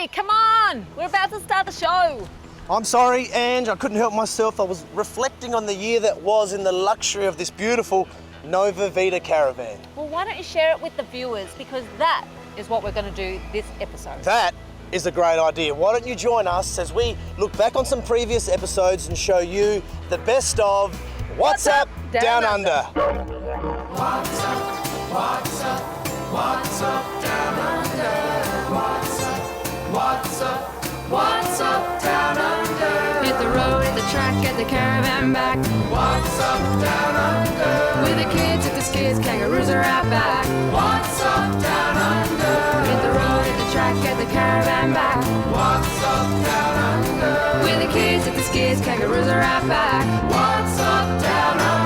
Terry, come on! We're about to start the show. I'm sorry, Ange, I couldn't help myself. I was reflecting on the year that was in the luxury of this beautiful Nova Vita caravan. Well, why don't you share it with the viewers, because that is what we're going to do this episode. That is a great idea. Why don't you join us as we look back on some previous episodes and show you the best of What's Up, Down Under. What's up, what's up, what's up, down under? What's up, down under? Hit the road, hit the track, get the caravan back. What's up, down under? With the kids, hit the skids, kangaroos are out back. What's up, down under? Hit the road, hit the track, get the caravan back. What's up, down under? With the kids, hit the skids, kangaroos are out back. What's up, down under?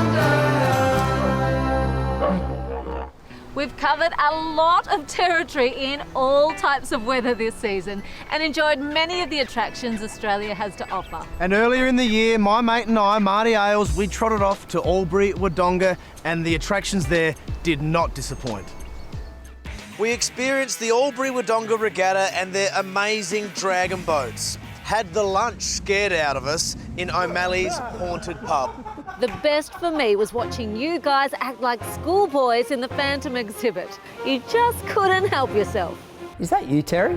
We've covered a lot of territory in all types of weather this season and enjoyed many of the attractions Australia has to offer. And earlier in the year, my mate and I, Marty Ailes, we trotted off to Albury, Wodonga, and the attractions there did not disappoint. We experienced the Albury Wodonga Regatta and their amazing dragon boats. Had the lunch scared out of us in O'Malley's haunted pub. The best for me was watching you guys act like schoolboys in the Phantom exhibit. You just couldn't help yourself. Is that you, Terry?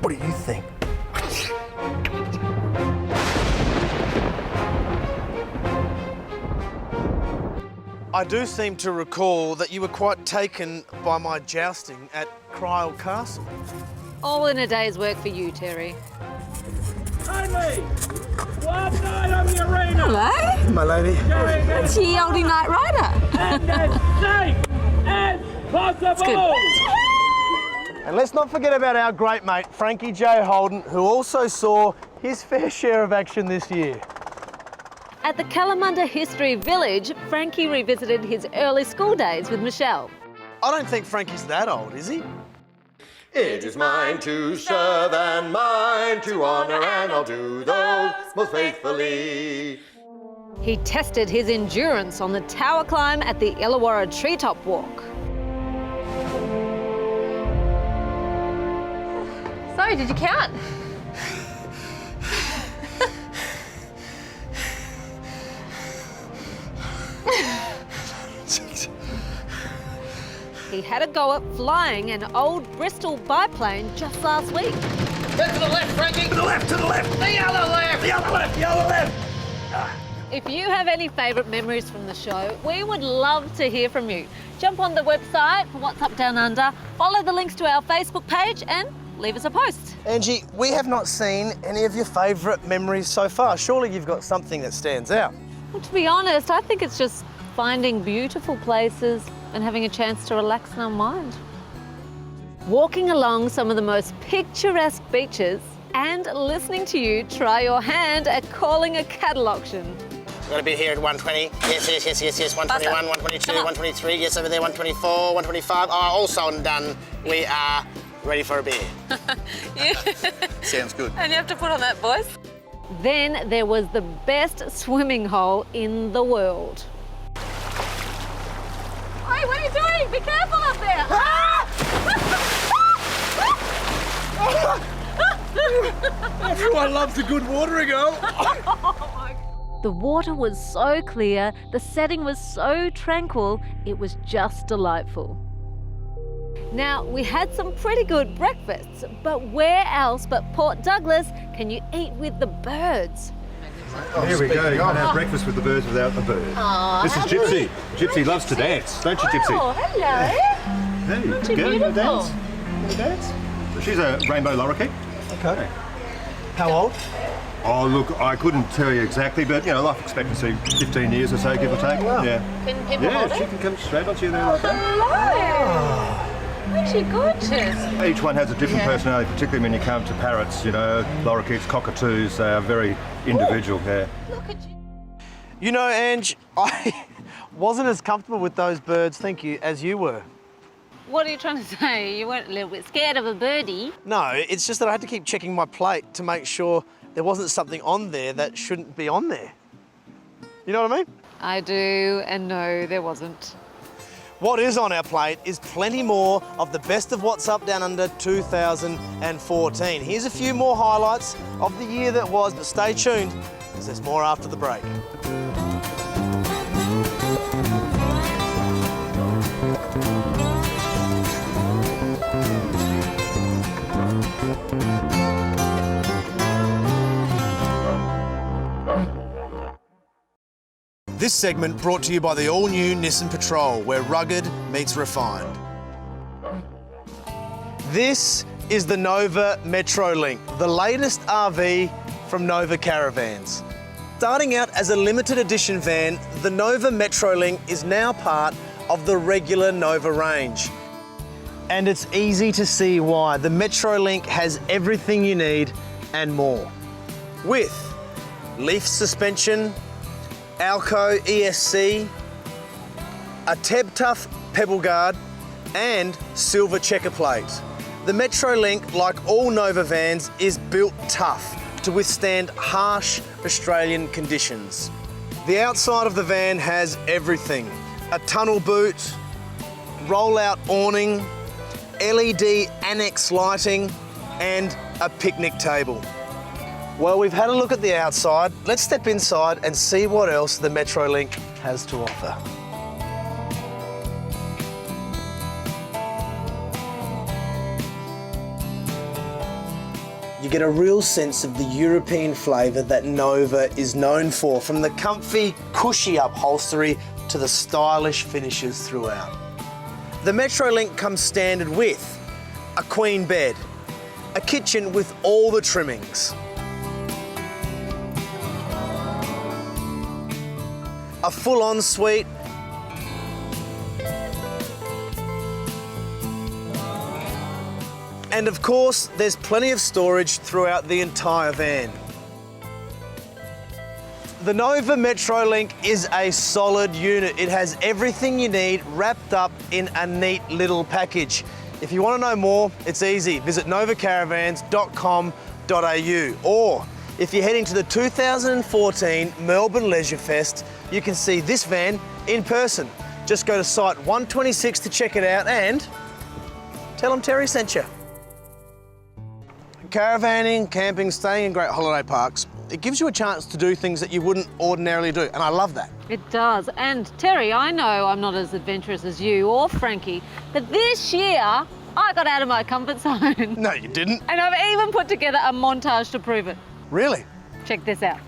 What do you think? I do seem to recall that you were quite taken by my jousting at Crile Castle. All in a day's work for you, Terry. Only one night on the arena. Hello? My lady. It's the oldie Knight Rider. And as safe as possible. And let's not forget about our great mate, Frankie J. Holden, who also saw his fair share of action this year. At the Kalamunda History Village, Frankie revisited his early school days with Michelle. I don't think Frankie's that old, is he? It is mine to serve and mine to honour, and I'll do those most faithfully. He tested his endurance on the tower climb at the Illawarra Treetop Walk. So, did you count? He had a go at flying an old Bristol biplane just last week. Get to the left, Frankie! To the left, to the left! The other left! The other left, the other left! If you have any favourite memories from the show, we would love to hear from you. Jump on the website for What's Up Down Under, follow the links to our Facebook page and leave us a post. Angie, we have not seen any of your favourite memories so far. Surely you've got something that stands out. Well, to be honest, I think it's just finding beautiful places and having a chance to relax and unwind. Walking along some of the most picturesque beaches and listening to you try your hand at calling a cattle auction. We're going to be here at 120. Yes. 121, 122, 123. Yes, over there, 124, 125. All sold and done. We are ready for a beer. Sounds good. And you have to put on that voice. Then there was the best swimming hole in the world. Hey, what are you doing? Be careful up there! Everyone loves a good watering hole. The water was so clear, the setting was so tranquil, it was just delightful. Now, we had some pretty good breakfasts, but where else but Port Douglas can you eat with the birds? Here we go. You can't have breakfast with the birds without the bird. This is Gypsy. Gypsy loves to dance, don't you, Gypsy? Oh, hello. Hey, Aren't you go, beautiful? dance. Go dance. She's a rainbow lorikeet. Okay. How old? Oh, look, I couldn't tell you exactly, but, you know, life expectancy 15 years or so, give or take. Wow. Yeah. Can people hold She it? can come straight onto you there like that. Hello. Aren't you gorgeous? Each one has a different personality, particularly when you come to parrots, you know, lorikeets, cockatoos, they are very individual there. Look at you. You know, Ange, I wasn't as comfortable with those birds, thank you, as you were. What are you trying to say? You weren't a little bit scared of a birdie? No, it's just that I had to keep checking my plate to make sure there wasn't something on there that shouldn't be on there. You know what I mean? I do, and no, there wasn't. What is on our plate is plenty more of the best of What's Up Down Under 2014. Here's a few more highlights of the year that was, but stay tuned because there's more after the break. This segment brought to you by the all-new Nissan Patrol, where rugged meets refined. This is the Nova Metrolink, the latest RV from Nova Caravans. Starting out as a limited edition van, the Nova Metrolink is now part of the regular Nova range. And it's easy to see why. The Metrolink has everything you need and more. With leaf suspension, Alco ESC, a Teb-Tough pebble guard, and silver checker plate. The Metrolink, like all Nova vans, is built tough to withstand harsh Australian conditions. The outside of the van has everything. A tunnel boot, roll-out awning, LED annex lighting, and a picnic table. Well, we've had a look at the outside. Let's step inside and see what else the Metrolink has to offer. You get a real sense of the European flavour that Nova is known for, from the comfy, cushy upholstery to the stylish finishes throughout. The Metrolink comes standard with a queen bed, a kitchen with all the trimmings, a full ensuite, and of course, there's plenty of storage throughout the entire van. The Nova Metrolink is a solid unit. It has everything you need wrapped up in a neat little package. If you want to know more, it's easy. Visit novacaravans.com.au, or if you're heading to the 2014 Melbourne Leisure Fest, you can see this van in person. Just go to site 126 to check it out and tell them Terry sent you. Caravanning, camping, staying in great holiday parks, it gives you a chance to do things that you wouldn't ordinarily do, and I love that. It does. And Terry, I know I'm not as adventurous as you or Frankie, but this year I got out of my comfort zone. No, you didn't. And I've even put together a montage to prove it. Really? Check this out.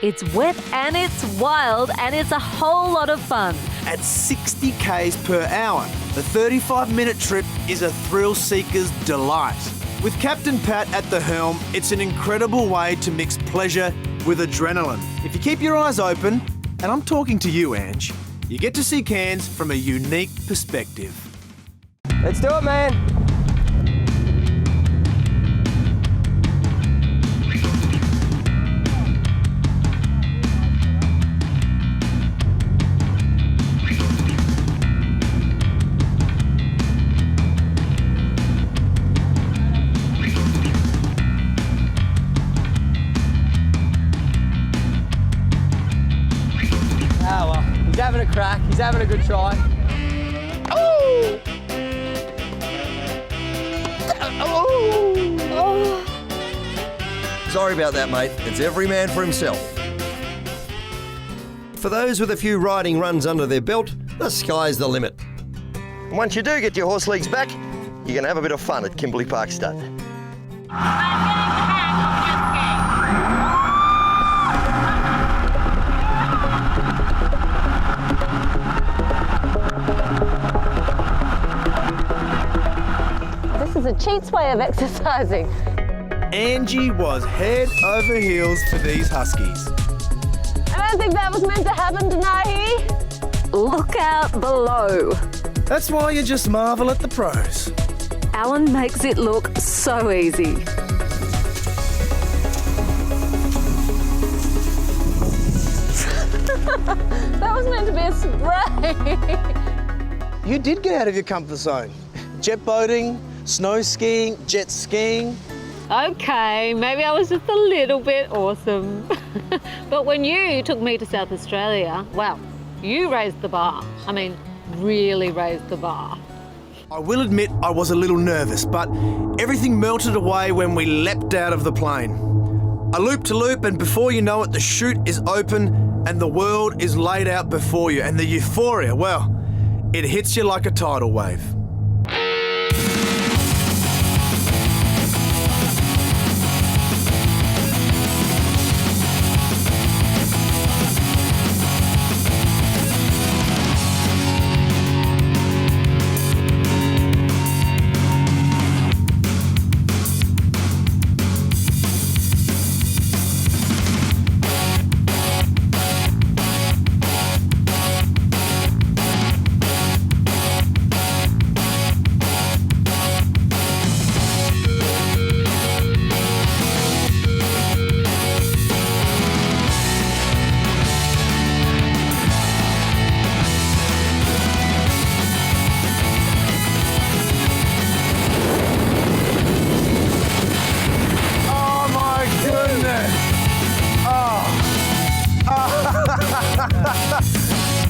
It's wet and it's wild and it's a whole lot of fun. At 60 k's per hour, the 35-minute trip is a thrill seeker's delight. With Captain Pat at the helm, it's an incredible way to mix pleasure with adrenaline. If you keep your eyes open, and I'm talking to you, Ange, you get to see Cairns from a unique perspective. Let's do it, man. He's having a crack, he's having a good try. Oh! Oh! Sorry about that, mate. It's every man for himself. For those with a few riding runs under their belt, the sky's the limit. Once you do get your horse legs back, you're going to have a bit of fun at Kimberley Park Stud. This is a cheat's way of exercising. Angie was head over heels for these Huskies. I don't think that was meant to happen, Daintree. Look out below. That's why you just marvel at the pros. Alan makes it look so easy. That was meant to be a spray. You did get out of your comfort zone. Jet boating, snow skiing, jet skiing. Okay, maybe I was just a little bit awesome. But when you took me to South Australia, well, you raised the bar. I mean, really raised the bar. I will admit I was a little nervous, but everything melted away when we leapt out of the plane. A loop to loop, and before you know it, the chute is open and the world is laid out before you, and the euphoria, well, it hits you like a tidal wave.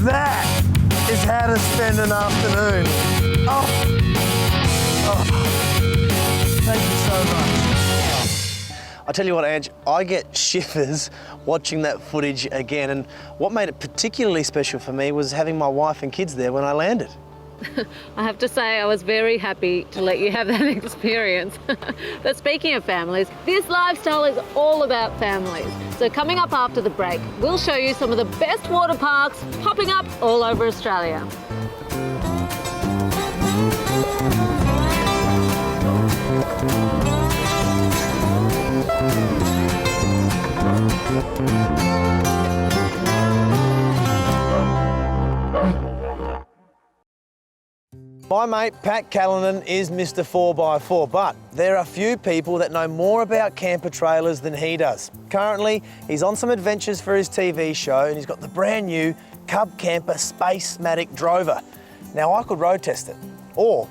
That is how to spend an afternoon. Thank you so much. I tell you what, Ange, I get shivers watching that footage again, and what made it particularly special for me was having my wife and kids there when I landed. I have to say I was very happy to let you have that experience. But speaking of families, this lifestyle is all about families. So coming up after the break, we'll show you some of the best water parks popping up all over Australia. My mate Pat Callanan is Mr 4x4, but there are few people that know more about camper trailers than he does. Currently, he's on some adventures for his TV show, and he's got the brand new Cub Camper Space-Matic Drover. Now, I could road test it, or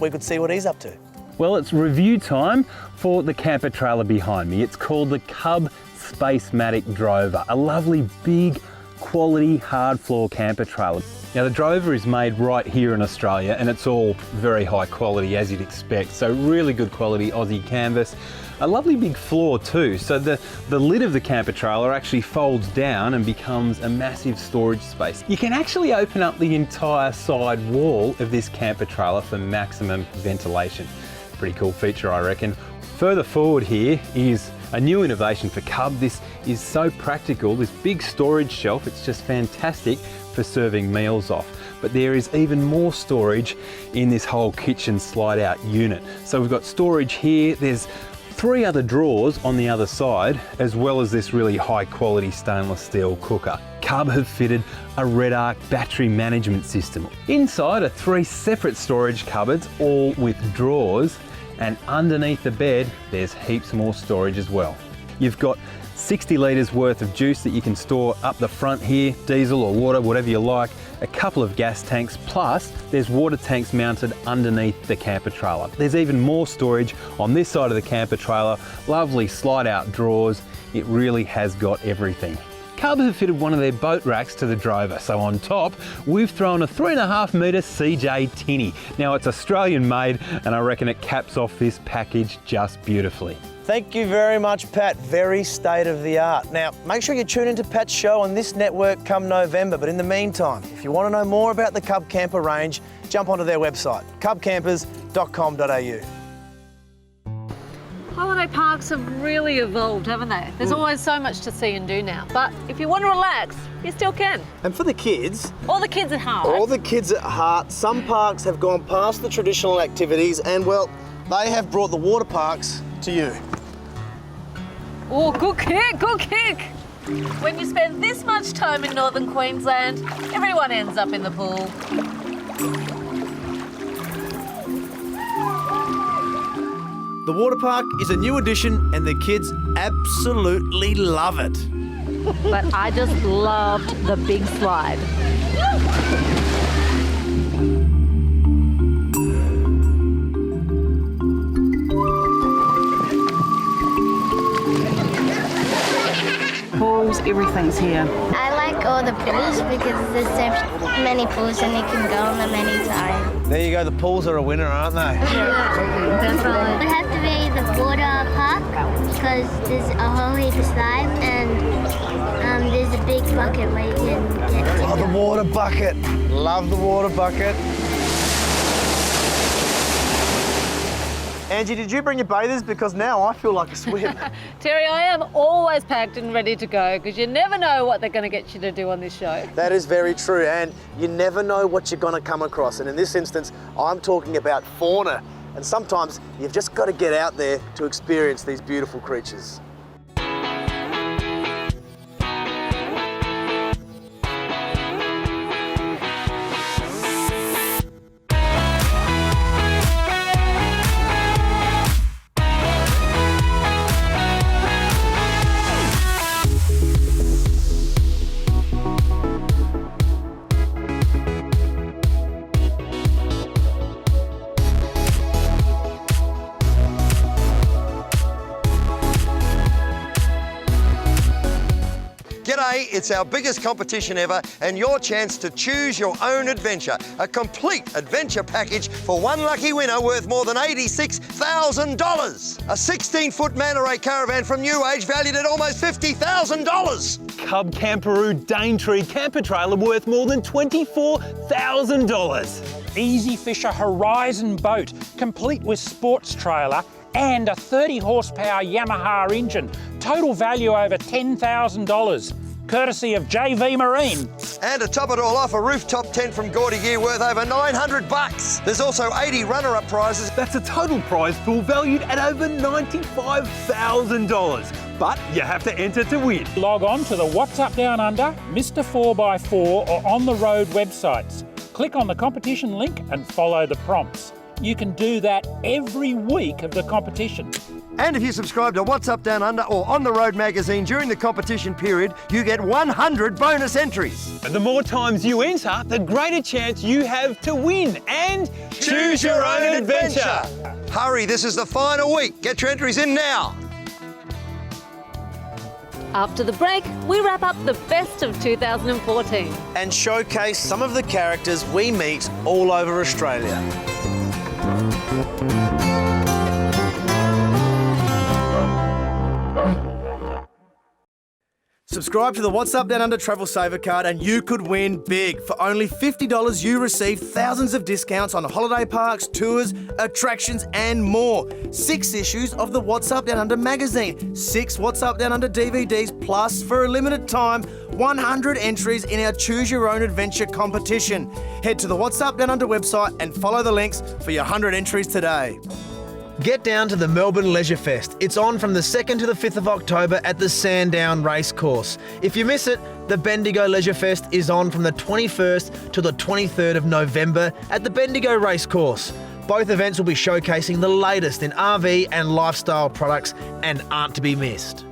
we could see what he's up to. Well, it's review time for the camper trailer behind me. It's called the Cub Space-Matic Drover, a lovely big quality hard floor camper trailer. Now the Drover is made right here in Australia, and it's all very high quality as you'd expect. So really good quality Aussie canvas. A lovely big floor too. So the lid of the camper trailer actually folds down and becomes a massive storage space. You can actually open up the entire side wall of this camper trailer for maximum ventilation. Pretty cool feature, I reckon. Further forward here is a new innovation for Cub. This is so practical, this big storage shelf, it's just fantastic for serving meals off. But there is even more storage in this whole kitchen slide out unit. So we've got storage here, there's 3 other drawers on the other side, as well as this really high quality stainless steel cooker. Cub have fitted a Red Arc battery management system. Inside are 3 separate storage cupboards, all with drawers, and underneath the bed, there's heaps more storage as well. You've got 60 litres worth of juice that you can store up the front here, diesel or water, whatever you like, a couple of gas tanks, plus there's water tanks mounted underneath the camper trailer. There's even more storage on this side of the camper trailer, lovely slide out drawers. It really has got everything. Cub have fitted one of their boat racks to the Drover, so on top we've thrown a 3.5 metre CJ tinny. Now it's Australian made, and I reckon it caps off this package just beautifully. Thank you very much, Pat. Very state of the art. Now, make sure you tune into Pat's show on this network come November. But in the meantime, if you want to know more about the Cub Camper range, jump onto their website, cubcampers.com.au. Holiday parks have really evolved, haven't they? There's always so much to see and do now. But if you want to relax, you still can. And for the kids... All the kids at heart. All the kids at heart. Some parks have gone past the traditional activities and, well, they have brought the water parks to you. Oh, good kick, good kick. When you spend this much time in northern Queensland, everyone ends up in the pool. The water park is a new addition and the kids absolutely love it. But I just loved the big slide. Pools everything's here. I like all the pools because there's so many pools and you can go on them anytime. There you go, the pools are a winner, aren't they? Yeah, definitely. It has to be the water park because there's a whole heap of slides and there's a big bucket where you can get to. Oh, the water bucket. Love the water bucket. Angie, did you bring your bathers? Because now I feel like a swim. Terry, I am always packed and ready to go because you never know what they're going to get you to do on this show. That is very true, and you never know what you're going to come across. And in this instance, I'm talking about fauna. And sometimes you've just got to get out there to experience these beautiful creatures. G'day, it's our biggest competition ever and your chance to choose your own adventure. A complete adventure package for one lucky winner worth more than $86,000. A 16-foot MANTA RAY caravan from New Age valued at almost $50,000. Cub KAMPAROO Daintree camper trailer worth more than $24,000. Easy Fisher Horizon boat, complete with sports trailer and a 30 horsepower Yamaha engine. Total value over $10,000, courtesy of JV Marine. And to top it all off, a rooftop tent from Gordy Gear worth over $900. There's also 80 runner-up prizes. That's a total prize pool valued at over $95,000. But you have to enter to win. Log on to the What's Up Down Under, Mr 4x4 or On The Road websites. Click on the competition link and follow the prompts. You can do that every week of the competition. And if you subscribe to What's Up Down Under or On The Road magazine during the competition period, you get 100 bonus entries. And the more times you enter, the greater chance you have to win and choose your own adventure. Hurry, this is the final week. Get your entries in now. After the break, we wrap up the best of 2014. And showcase some of the characters we meet all over Australia. Subscribe to the What's Up Down Under Travel Saver card and you could win big. For only $50, you receive thousands of discounts on holiday parks, tours, attractions and more. 6 issues of the What's Up Down Under magazine, 6 What's Up Down Under DVDs, plus for a limited time, 100 entries in our Choose Your Own Adventure competition. Head to the What's Up Down Under website and follow the links for your 100 entries today. Get down to the Melbourne Leisure Fest. It's on from the 2nd to the 5th of October at the Sandown Racecourse. If you miss it, the Bendigo Leisure Fest is on from the 21st to the 23rd of November at the Bendigo Racecourse. Both events will be showcasing the latest in RV and lifestyle products and aren't to be missed.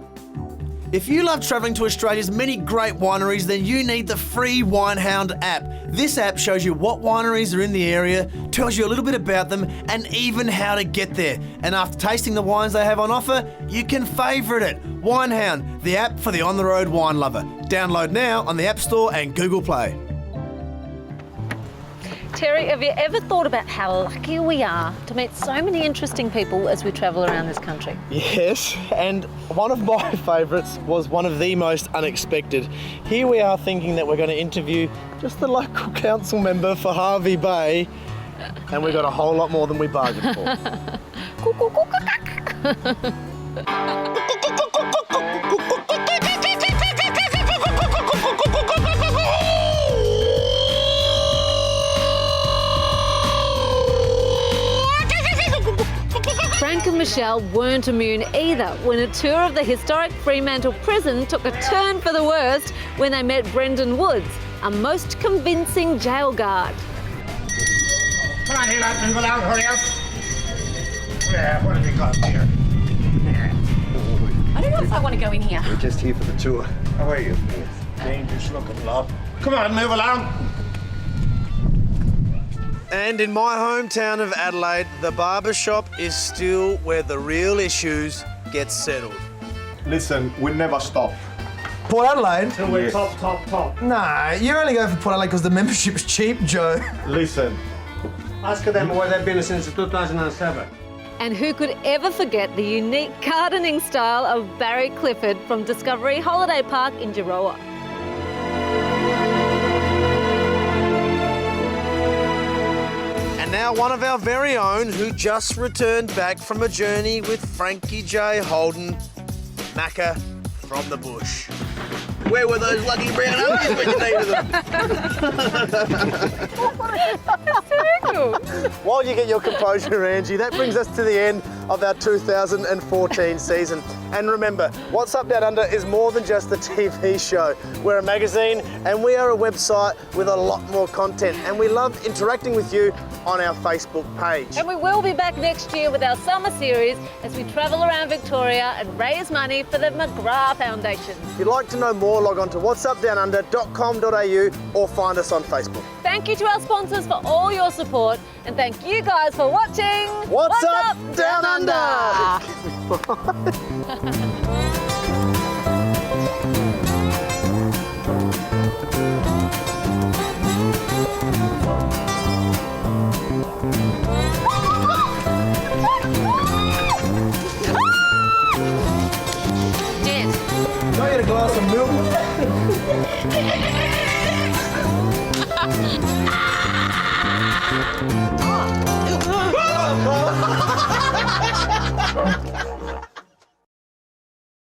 If you love travelling to Australia's many great wineries, then you need the free Winehound app. This app shows you what wineries are in the area, tells you a little bit about them, and even how to get there. And after tasting the wines they have on offer, you can favourite it. Winehound, the app for the on-the-road wine lover. Download now on the App Store and Google Play. Terry, have you ever thought about how lucky we are to meet so many interesting people as we travel around this country? Yes, and one of my favourites was one of the most unexpected. Here we are thinking that we're going to interview just the local council member for Hervey Bay, and we got a whole lot more than we bargained for. Frank and Michelle weren't immune either when a tour of the historic Fremantle prison took a turn for the worst when they met Brendan Woods, a most convincing jail guard. Come on, here, lad, move along, hurry up. Yeah, what have you got here? I don't know if I want to go in here. We're just here for the tour. How are you? Dangerous looking lot. Come on, move along. And in my hometown of Adelaide, the barber shop is still where the real issues get settled. Listen, we never stop. Port Adelaide? Till we're top. Nah, you're only going for Port Adelaide because the membership's cheap, Joe. Listen, ask them where they've been since 2007. And who could ever forget the unique gardening style of Barry Clifford from Discovery Holiday Park in Jiroa? And now one of our very own who just returned back from a journey with Frankie J. Holden, Macca from the bush. Where were those lucky brown onions when you needed them? While you get your composure, Angie, that brings us to the end of our 2014 season. And remember, What's Up Down Under is more than just a TV show. We're a magazine and we are a website with a lot more content. And we love interacting with you on our Facebook page. And we will be back next year with our summer series as we travel around Victoria and raise money for the McGrath Foundation. If you'd like to know more, log on to whatsupdownunder.com.au or find us on Facebook. Thank you to our sponsors for all your support, and thank you guys for watching What's Up Down Under? Did. Can I get a glass of milk?